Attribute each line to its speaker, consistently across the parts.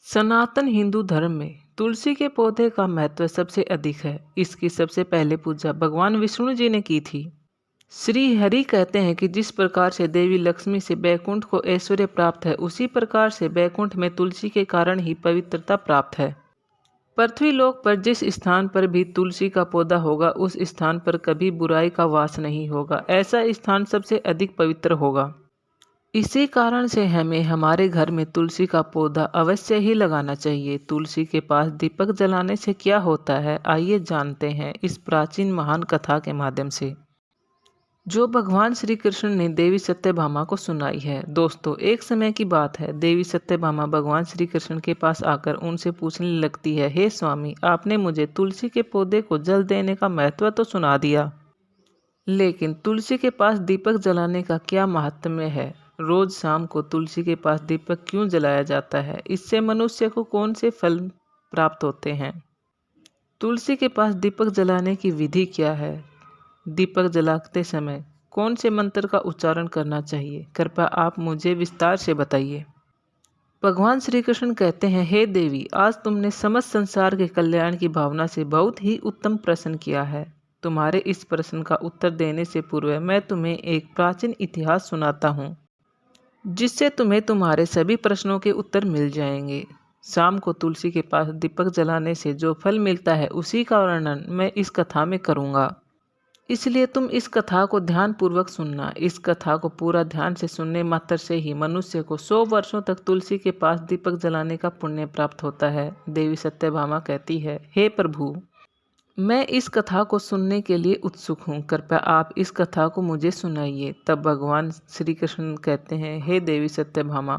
Speaker 1: सनातन हिंदू धर्म में तुलसी के पौधे का महत्व सबसे अधिक है। इसकी सबसे पहले पूजा भगवान विष्णु जी ने की थी। श्री हरि कहते हैं कि जिस प्रकार से देवी लक्ष्मी से बैकुंठ को ऐश्वर्य प्राप्त है, उसी प्रकार से बैकुंठ में तुलसी के कारण ही पवित्रता प्राप्त है। पृथ्वी लोक पर जिस स्थान पर भी तुलसी का पौधा होगा, उस स्थान पर कभी बुराई का वास नहीं होगा। ऐसा स्थान सबसे अधिक पवित्र होगा। इसी कारण से हमें हमारे घर में तुलसी का पौधा अवश्य ही लगाना चाहिए। तुलसी के पास दीपक जलाने से क्या होता है, आइए जानते हैं इस प्राचीन महान कथा के माध्यम से, जो भगवान श्री कृष्ण ने देवी सत्यभामा को सुनाई है। दोस्तों, एक समय की बात है, देवी सत्यभामा भगवान श्री कृष्ण के पास आकर उनसे पूछने लगती है, हे स्वामी, आपने मुझे तुलसी के पौधे को जल देने का महत्व तो सुना दिया, लेकिन तुलसी के पास दीपक जलाने का क्या महात्म्य है? रोज शाम को तुलसी के पास दीपक क्यों जलाया जाता है? इससे मनुष्य को कौन से फल प्राप्त होते हैं? तुलसी के पास दीपक जलाने की विधि क्या है? दीपक जलाते समय कौन से मंत्र का उच्चारण करना चाहिए? कृपया आप मुझे विस्तार से बताइए। भगवान श्री कृष्ण कहते हैं, हे देवी, आज तुमने समस्त संसार के कल्याण की भावना से बहुत ही उत्तम प्रश्न किया है। तुम्हारे इस प्रश्न का उत्तर देने से पूर्व मैं तुम्हें एक प्राचीन इतिहास सुनाता हूँ, जिससे तुम्हें तुम्हारे सभी प्रश्नों के उत्तर मिल जाएंगे। शाम को तुलसी के पास दीपक जलाने से जो फल मिलता है, उसी का वर्णन मैं इस कथा में करूँगा। इसलिए तुम इस कथा को ध्यान पूर्वक सुनना। इस कथा को पूरा ध्यान से सुनने मात्र से ही मनुष्य को 100 वर्षों तक तुलसी के पास दीपक जलाने का पुण्य प्राप्त होता है। देवी सत्यभामा कहती है, हे प्रभु, मैं इस कथा को सुनने के लिए उत्सुक हूँ, कृपया आप इस कथा को मुझे सुनाइए। तब भगवान श्री कृष्ण कहते हैं, हे देवी सत्यभामा,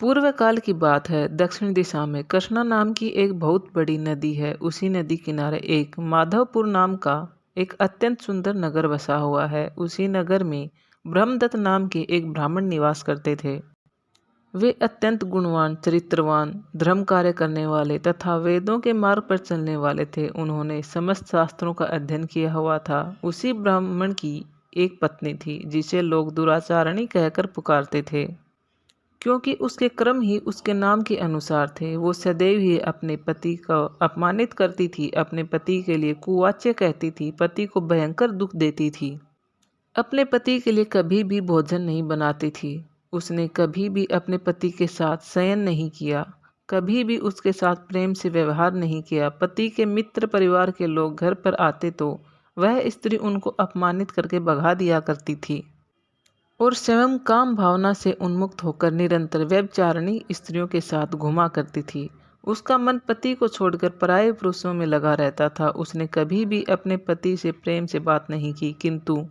Speaker 1: पूर्व काल की बात है, दक्षिण दिशा में कृष्णा नाम की एक बहुत बड़ी नदी है। उसी नदी किनारे एक माधवपुर नाम का एक अत्यंत सुंदर नगर बसा हुआ है। उसी नगर में ब्रह्मदत्त नाम के एक ब्राह्मण निवास करते थे। वे अत्यंत गुणवान, चरित्रवान, धर्म कार्य करने वाले तथा वेदों के मार्ग पर चलने वाले थे। उन्होंने समस्त शास्त्रों का अध्ययन किया हुआ था। उसी ब्राह्मण की एक पत्नी थी, जिसे लोग दुराचारणी कहकर पुकारते थे, क्योंकि उसके कर्म ही उसके नाम के अनुसार थे। वो सदैव ही अपने पति को अपमानित करती थी, अपने पति के लिए कुवाच्य कहती थी, पति को भयंकर दुख देती थी, अपने पति के लिए कभी भी भोजन नहीं बनाती थी। उसने कभी भी अपने पति के साथ शयन नहीं किया, कभी भी उसके साथ प्रेम से व्यवहार नहीं किया। पति के मित्र परिवार के लोग घर पर आते तो वह स्त्री उनको अपमानित करके भगा दिया करती थी और स्वयं काम भावना से उन्मुक्त होकर निरंतर व्यभिचारिणी स्त्रियों के साथ घुमा करती थी। उसका मन पति को छोड़कर पराये पुरुषों में लगा रहता था। उसने कभी भी अपने पति से प्रेम से बात नहीं की, किंतु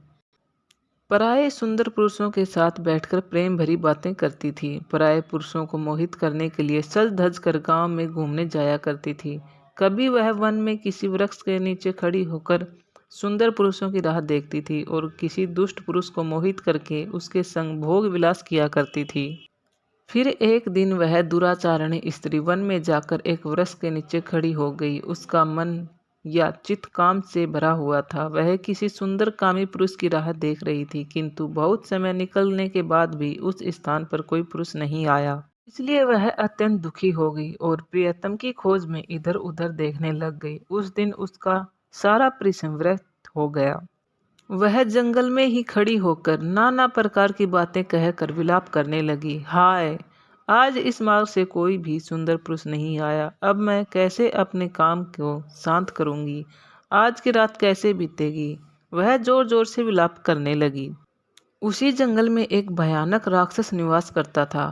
Speaker 1: पराये सुंदर पुरुषों के साथ बैठकर प्रेम भरी बातें करती थी। पराये पुरुषों को मोहित करने के लिए सज धज कर गांव में घूमने जाया करती थी। कभी वह वन में किसी वृक्ष के नीचे खड़ी होकर सुंदर पुरुषों की राह देखती थी और किसी दुष्ट पुरुष को मोहित करके उसके संग भोग विलास किया करती थी। फिर एक दिन वह दुराचारणी स्त्री वन में जाकर एक वृक्ष के नीचे खड़ी हो गई। उसका मन या चित्त काम से भरा हुआ था। वह किसी सुंदर कामी पुरुष की राह देख रही थी, किंतु बहुत समय निकलने के बाद भी उस स्थान पर कोई पुरुष नहीं आया। इसलिए वह अत्यंत दुखी हो गई और प्रियतम की खोज में इधर उधर देखने लग गई। उस दिन उसका सारा परिश्रम व्यर्थ हो गया। वह जंगल में ही खड़ी होकर नाना प्रकार की बातें कहकर विलाप करने लगी। हाय, आज इस मार्ग से कोई भी सुंदर पुरुष नहीं आया। अब मैं कैसे अपने काम को शांत करूंगी? आज की रात कैसे बीतेगी? वह जोर जोर से विलाप करने लगी। उसी जंगल में एक भयानक राक्षस निवास करता था।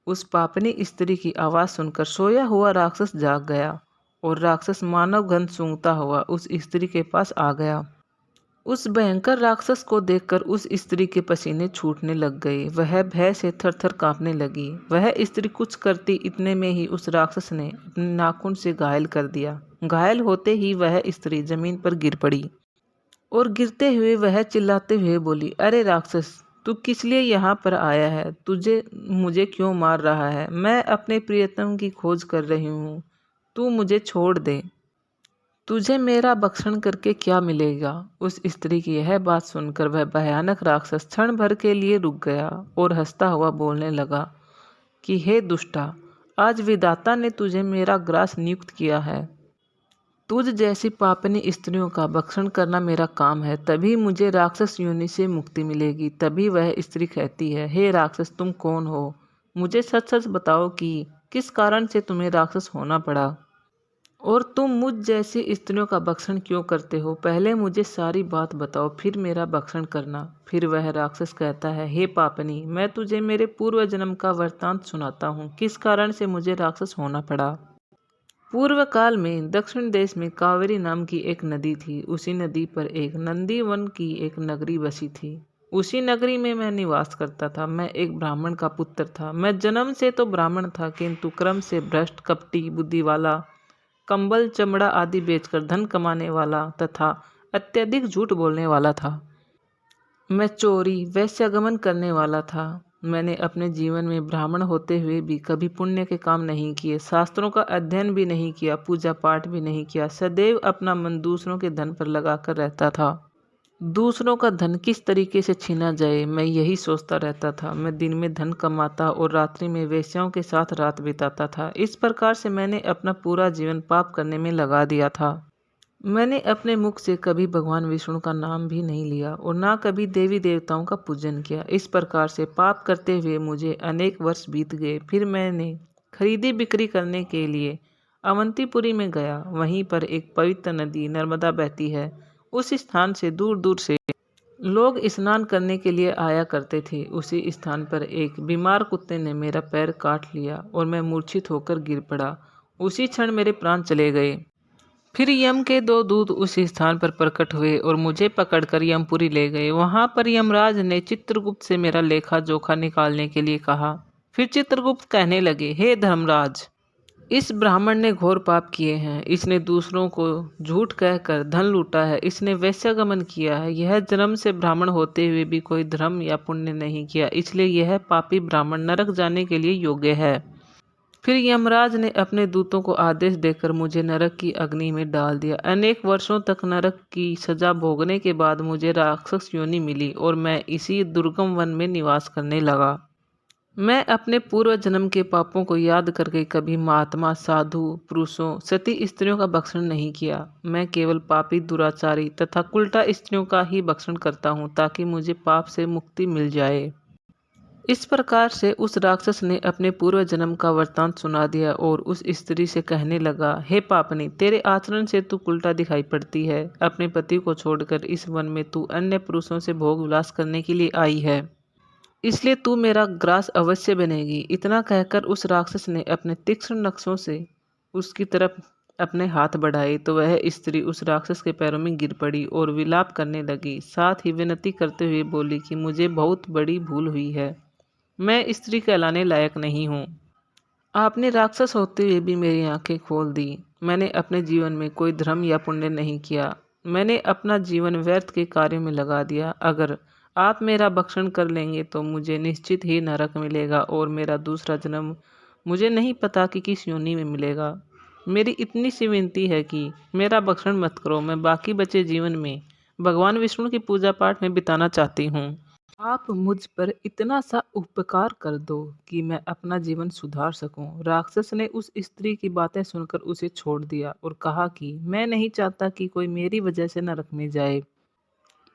Speaker 1: उस पापनी स्त्री की आवाज़ सुनकर सोया हुआ राक्षस जाग गया और राक्षस मानव गंध सूंघता हुआ उस स्त्री के पास आ गया। उस भयंकर राक्षस को देखकर उस स्त्री के पसीने छूटने लग गए। वह भय से थरथर कांपने लगी। वह स्त्री कुछ करती इतने में ही उस राक्षस ने अपने नाखून से घायल कर दिया। घायल होते ही वह स्त्री जमीन पर गिर पड़ी और गिरते हुए वह चिल्लाते हुए बोली, अरे राक्षस, तू किस लिए यहाँ पर आया है? तुझे मुझे क्यों मार रहा है? मैं अपने प्रियतम की खोज कर रही हूँ, तू मुझे छोड़ दे। तुझे मेरा भक्षण करके क्या मिलेगा? उस स्त्री की यह बात सुनकर वह भयानक राक्षस क्षण भर के लिए रुक गया और हंसता हुआ बोलने लगा कि हे दुष्टा, आज विधाता ने तुझे मेरा ग्रास नियुक्त किया है। तुझ जैसी पापनी स्त्रियों का भक्षण करना मेरा काम है, तभी मुझे राक्षस योनि से मुक्ति मिलेगी। तभी वह स्त्री कहती है, हे राक्षस, तुम कौन हो? मुझे सच सच बताओ कि किस कारण से तुम्हें राक्षस होना पड़ा और तुम मुझ जैसी स्त्रियों का भक्षण क्यों करते हो? पहले मुझे सारी बात बताओ, फिर मेरा भक्षण करना। फिर वह राक्षस कहता है, हे पापनी, मैं तुझे मेरे पूर्व जन्म का वृत्तांत सुनाता हूँ, किस कारण से मुझे राक्षस होना पड़ा। पूर्व काल में दक्षिण देश में कावेरी नाम की एक नदी थी। उसी नदी पर एक नंदीवन की एक नगरी बसी थी। उसी नगरी में मैं निवास करता था। मैं एक ब्राह्मण का पुत्र था। मैं जन्म से तो ब्राह्मण था, किंतु क्रम से भ्रष्ट, कपटी बुद्धि वाला, कंबल चमड़ा आदि बेचकर धन कमाने वाला तथा अत्यधिक झूठ बोलने वाला था। मैं चोरी, वैश्यागमन करने वाला था। मैंने अपने जीवन में ब्राह्मण होते हुए भी कभी पुण्य के काम नहीं किए, शास्त्रों का अध्ययन भी नहीं किया, पूजा पाठ भी नहीं किया। सदैव अपना मन दूसरों के धन पर लगाकर रहता था। दूसरों का धन किस तरीके से छीना जाए, मैं यही सोचता रहता था। मैं दिन में धन कमाता और रात्रि में वेश्याओं के साथ रात बिताता था। इस प्रकार से मैंने अपना पूरा जीवन पाप करने में लगा दिया था। मैंने अपने मुख से कभी भगवान विष्णु का नाम भी नहीं लिया और ना कभी देवी देवताओं का पूजन किया। इस प्रकार से पाप करते हुए मुझे अनेक वर्ष बीत गए। फिर मैंने खरीदी बिक्री करने के लिए अवंतीपुरी में गया। वहीं पर एक पवित्र नदी नर्मदा बहती है। उस स्थान से दूर दूर से लोग स्नान करने के लिए आया करते थे। उसी स्थान पर एक बीमार कुत्ते ने मेरा पैर काट लिया और मैं मूर्छित होकर गिर पड़ा। उसी क्षण मेरे प्राण चले गए। फिर यम के दो दूत उस स्थान पर प्रकट हुए और मुझे पकड़कर यमपुरी ले गए। वहां पर यमराज ने चित्रगुप्त से मेरा लेखा जोखा निकालने के लिए कहा। फिर चित्रगुप्त कहने लगे, हे धर्मराज, इस ब्राह्मण ने घोर पाप किए हैं। इसने दूसरों को झूठ कहकर धन लूटा है। इसने वैश्यागमन किया है। यह जन्म से ब्राह्मण होते हुए भी कोई धर्म या पुण्य नहीं किया, इसलिए यह पापी ब्राह्मण नरक जाने के लिए योग्य है। फिर यमराज ने अपने दूतों को आदेश देकर मुझे नरक की अग्नि में डाल दिया। अनेक वर्षों तक नरक की सजा भोगने के बाद मुझे राक्षस योनि मिली और मैं इसी दुर्गम वन में निवास करने लगा। मैं अपने पूर्व जन्म के पापों को याद करके कभी महात्मा, साधु पुरुषों, सती स्त्रियों का भक्षण नहीं किया। मैं केवल पापी, दुराचारी तथा कुलटा स्त्रियों का ही भक्षण करता हूँ, ताकि मुझे पाप से मुक्ति मिल जाए। इस प्रकार से उस राक्षस ने अपने पूर्व जन्म का वृत्तांत सुना दिया और उस स्त्री से कहने लगा, हे पापनी, तेरे आचरण से तू उल्टा दिखाई पड़ती है। अपने पति को छोड़कर इस वन में तू अन्य पुरुषों से भोग विलास करने के लिए आई है, इसलिए तू मेरा ग्रास अवश्य बनेगी। इतना कहकर उस राक्षस ने अपने तीक्ष्ण नक्शों से उसकी तरफ अपने हाथ बढ़ाए तो वह स्त्री उस राक्षस के पैरों में गिर पड़ी और विलाप करने लगी। साथ ही विनती करते हुए बोली कि मुझे बहुत बड़ी भूल हुई है, मैं स्त्री कहलाने लायक नहीं हूँ। आपने राक्षस होते हुए भी मेरी आंखें खोल दी। मैंने अपने जीवन में कोई धर्म या पुण्य नहीं किया। मैंने अपना जीवन व्यर्थ के कार्यों में लगा दिया। अगर आप मेरा भक्षण कर लेंगे तो मुझे निश्चित ही नरक मिलेगा और मेरा दूसरा जन्म मुझे नहीं पता कि किस योनि में मिलेगा। मेरी इतनी सी विनती है कि मेरा भक्षण मत करो। मैं बाकी बचे जीवन में भगवान विष्णु की पूजा पाठ में बिताना चाहती हूँ। आप मुझ पर इतना सा उपकार कर दो कि मैं अपना जीवन सुधार सकूं। राक्षस ने उस स्त्री की बातें सुनकर उसे छोड़ दिया और कहा कि मैं नहीं चाहता कि कोई मेरी वजह से नरक में जाए।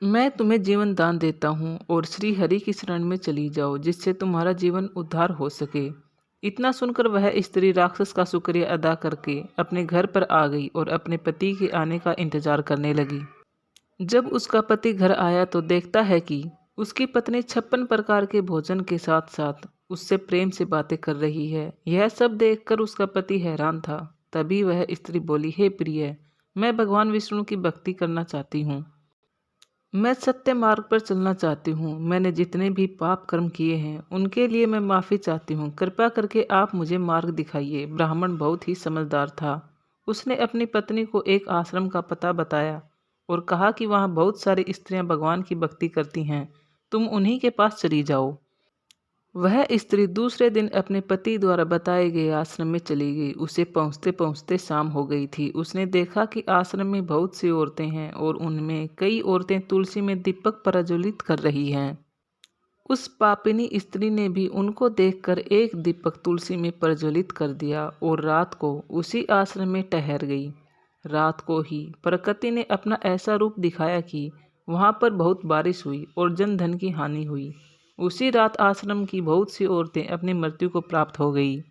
Speaker 1: मैं तुम्हें जीवन दान देता हूँ और श्री हरि की शरण में चली जाओ, जिससे तुम्हारा जीवन उद्धार हो सके। इतना सुनकर वह स्त्री राक्षस का शुक्रिया अदा करके अपने घर पर आ गई और अपने पति के आने का इंतजार करने लगी। जब उसका पति घर आया तो देखता है कि उसकी पत्नी 56 प्रकार के भोजन के साथ साथ उससे प्रेम से बातें कर रही है। यह सब देखकर उसका पति हैरान था। तभी वह स्त्री बोली, हे प्रिय, मैं भगवान विष्णु की भक्ति करना चाहती हूँ। मैं सत्य मार्ग पर चलना चाहती हूँ। मैंने जितने भी पाप कर्म किए हैं उनके लिए मैं माफ़ी चाहती हूँ। कृपा करके आप मुझे मार्ग दिखाइए। ब्राह्मण बहुत ही समझदार था। उसने अपनी पत्नी को एक आश्रम का पता बताया और कहा कि वहाँ बहुत सारी स्त्रियाँ भगवान की भक्ति करती हैं, तुम उन्हीं के पास चली जाओ। वह स्त्री दूसरे दिन अपने पति द्वारा बताए गए आश्रम में चली गई। उसे पहुँचते पहुँचते शाम हो गई थी। उसने देखा कि आश्रम में बहुत सी औरतें हैं और उनमें कई औरतें तुलसी में दीपक प्रज्वलित कर रही हैं। उस पापिनी स्त्री ने भी उनको देखकर एक दीपक तुलसी में प्रज्वलित कर दिया और रात को उसी आश्रम में ठहर गई। रात को ही प्रकृति ने अपना ऐसा रूप दिखाया कि वहां पर बहुत बारिश हुई और जन धन की हानि हुई। उसी रात आश्रम की बहुत सी औरतें अपनी मृत्यु को प्राप्त हो गई।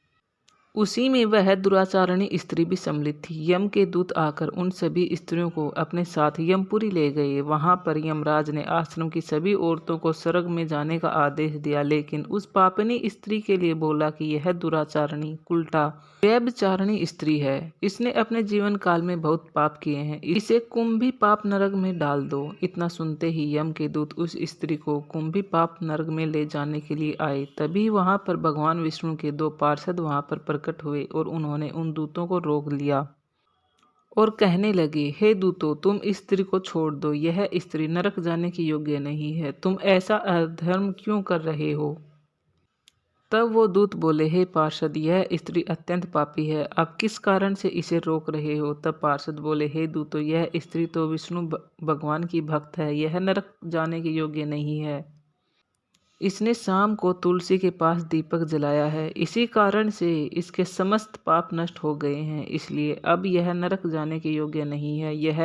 Speaker 1: उसी में वह दुराचारणी स्त्री भी सम्मिलित थी। यम के दूत आकर उन सभी स्त्रियों को अपने साथ यमपुरी ले गए। वहां पर यमराज ने आश्रम की सभी औरतों को स्वर्ग में जाने का आदेश दिया, लेकिन उस पापिनी स्त्री के लिए बोला कि यह दुराचारणी उल्टा व्यभिचारिणी स्त्री है। इसने अपने जीवन काल में बहुत पाप किए हैं, इसे कुंभी पाप नरक में डाल दो। इतना सुनते ही यम के दूत उस स्त्री को कुंभी पाप नरक में ले जाने के लिए आए। तभी वहां पर भगवान विष्णु के दो पार्षद वहां पर प्रकट हुए और उन्होंने उन दूतों को रोक लिया और कहने लगे, हे दूतों, तुम इस स्त्री को छोड़ दो। यह स्त्री नरक जाने की योग्य नहीं है। तुम ऐसा अधर्म क्यों कर रहे हो? तब वो दूत बोले, हे पार्षद, यह स्त्री अत्यंत पापी है। आप किस कारण से इसे रोक रहे हो? तब पार्षद बोले, हे दूतों, यह स्त्री तो विष्णु भगवान की भक्त है। यह नरक जाने के योग्य नहीं है। इसने शाम को तुलसी के पास दीपक जलाया है। इसी कारण से इसके समस्त पाप नष्ट हो गए हैं। इसलिए अब यह नरक जाने के योग्य नहीं है। यह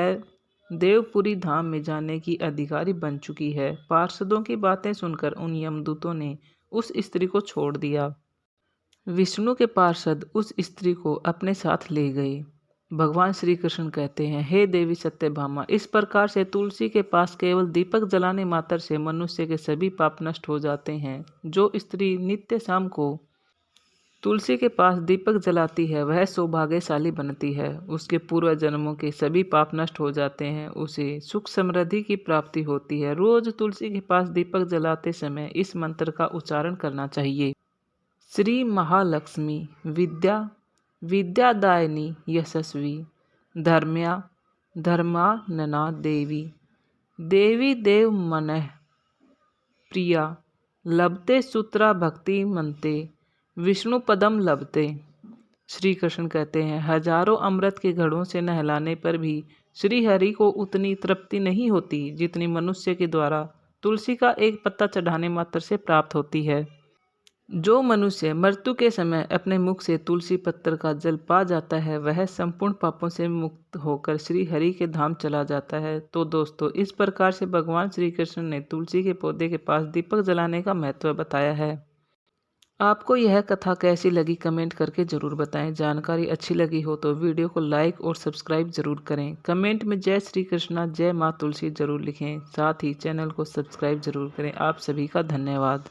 Speaker 1: देवपुरी धाम में जाने की अधिकारी बन चुकी है। पार्षदों की बातें सुनकर उन यमदूतों ने उस स्त्री को छोड़ दिया। विष्णु के पार्षद उस स्त्री को अपने साथ ले गए। भगवान श्री कृष्ण कहते हैं, हे देवी सत्यभामा, इस प्रकार से तुलसी के पास केवल दीपक जलाने मात्र से मनुष्य के सभी पाप नष्ट हो जाते हैं। जो स्त्री नित्य शाम को तुलसी के पास दीपक जलाती है वह सौभाग्यशाली बनती है। उसके पूर्व जन्मों के सभी पाप नष्ट हो जाते हैं। उसे सुख समृद्धि की प्राप्ति होती है। रोज तुलसी के पास दीपक जलाते समय इस मंत्र का उच्चारण करना चाहिए। श्री महालक्ष्मी विद्या विद्यादायिनी यशस्वी धर्म्या धर्मानना देवी देवी देव मनः प्रिया लभते सूत्रा भक्ति मनते विष्णु पदम लभते। श्री कृष्ण कहते हैं, हजारों अमृत के घड़ों से नहलाने पर भी श्री हरि को उतनी तृप्ति नहीं होती जितनी मनुष्य के द्वारा तुलसी का एक पत्ता चढ़ाने मात्र से प्राप्त होती है। जो मनुष्य मृत्यु के समय अपने मुख से तुलसी पत्र का जल पा जाता है वह संपूर्ण पापों से मुक्त होकर श्री हरि के धाम चला जाता है। तो दोस्तों, इस प्रकार से भगवान श्री कृष्ण ने तुलसी के पौधे के पास दीपक जलाने का महत्व बताया है। आपको यह कथा कैसी लगी कमेंट करके ज़रूर बताएं। जानकारी अच्छी लगी हो तो वीडियो को लाइक और सब्सक्राइब जरूर करें। कमेंट में जय श्री कृष्णा जय माँ तुलसी जरूर लिखें। साथ ही चैनल को सब्सक्राइब जरूर करें। आप सभी का धन्यवाद।